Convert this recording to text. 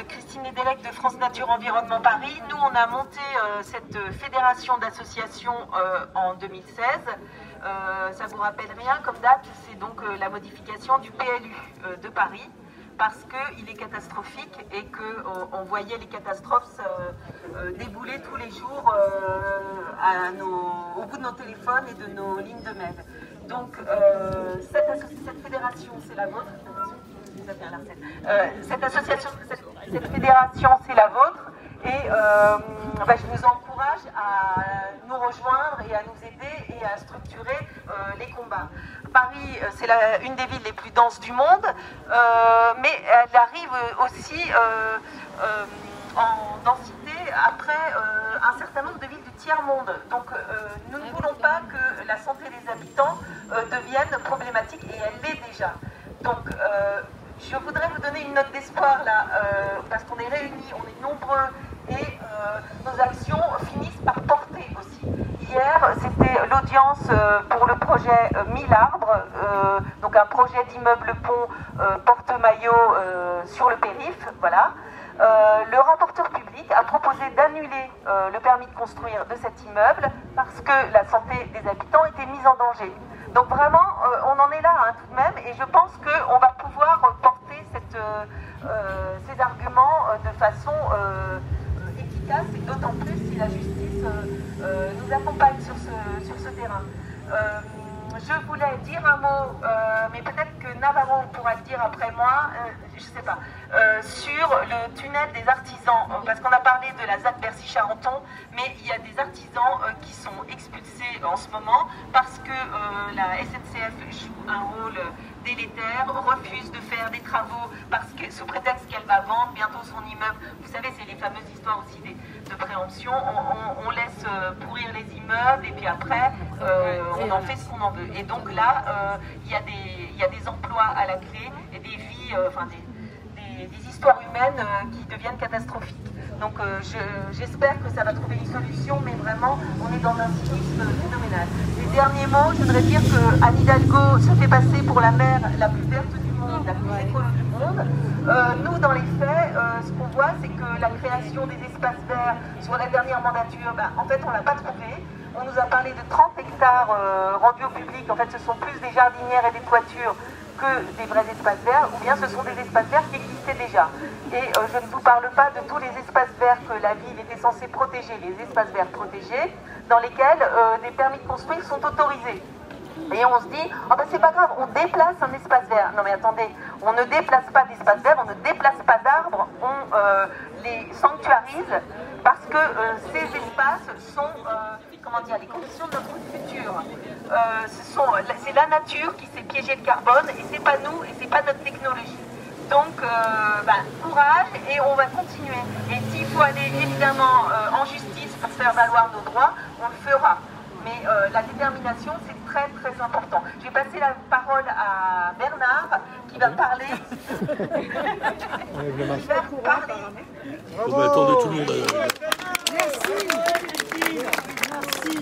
Christine Nedelec de France Nature Environnement Paris. Nous, on a monté cette fédération d'associations en 2016. Ça vous rappelle rien comme date? C'est donc la modification du PLU de Paris, parce qu'il est catastrophique et qu'on voyait les catastrophes débouler tous les jours au bout de nos téléphones et de nos lignes de mail. Donc cette fédération, c'est la vôtre. Cette fédération, c'est la vôtre. Et je vous encourage à nous rejoindre et à nous aider et à structurer les combats. Paris, c'est une des villes les plus denses du monde, mais elle arrive aussi en densité après un certain nombre de villes du tiers-monde. Donc nous ne voulons pas que la santé des habitants devienne problématique, et elle l'est déjà. Donc je voudrais vous donner une note d'espoir là, parce qu'on est réunis, on est nombreux, et nos actions finissent par porter aussi. Hier, c'était l'audience pour le projet 1000 arbres, donc un projet d'immeuble pont porte-maillot sur le périph', voilà. Le rapporteur public a proposé d'annuler le permis de construire de cet immeuble parce que la santé des habitants était mise en danger. Donc vraiment, on en est là hein, tout de même, et je pense qu'on va pouvoir porter ces arguments de façon efficace, et d'autant plus si la justice nous accompagne sur ce terrain. Je voulais dire un mot, mais peut-être que Navarro pourra le dire après moi, je ne sais pas, sur le tunnel des artisans, parce qu'on a parlé de la ZAC Bercy-Charenton, mais il y a des artisans qui sont expulsés en ce moment parce que la SNCF joue un rôle délétère, refuse de faire des travaux parce que, sous prétexte qu'elle va vendre bientôt son immeuble. Vous savez, c'est les fameuses histoires aussi de préemption. On laisse pourrir les immeubles et puis après, on en fait ce qu'on en veut. Et donc là, il y a des emplois à la clé et des vies, des histoires humaines qui deviennent catastrophiques. Donc j'espère que ça va trouver une solution, mais vraiment, on est dans un cynisme phénoménal. Les derniers mots, je voudrais dire que Anne Hidalgo se fait passer pour la mer la plus verte du monde, la plus écolo du monde. Nous, dans les faits, ce qu'on voit, c'est que la création des espaces verts sur la dernière mandature, en fait, on ne l'a pas trouvé. On nous a parlé de 30 hectares rendus au public. En fait, ce sont plus des jardinières et des toitures que des vrais espaces verts, ou bien ce sont des espaces verts qui existaient déjà. Et je ne vous parle pas de tous les espaces verts que la ville était censée protéger, les espaces verts protégés, dans lesquels des permis de construire sont autorisés. Et on se dit, oh c'est pas grave, on déplace un espace vert. Non mais attendez, on ne déplace pas d'espace vert, on ne déplace pas d'arbres, on les sanctuarise parce que ces espaces sont, les conditions de notre futur. C'est la nature qui s'est piégée le carbone, et c'est pas nous, et c'est pas notre technologie. Donc, courage, et on va continuer. Et s'il faut aller évidemment en justice pour faire valoir nos droits, on le fera. Mais la détermination, c'est très très important. Je vais passer la parole à Bernard, qui va parler. On va attendre tout le monde. Merci. Merci.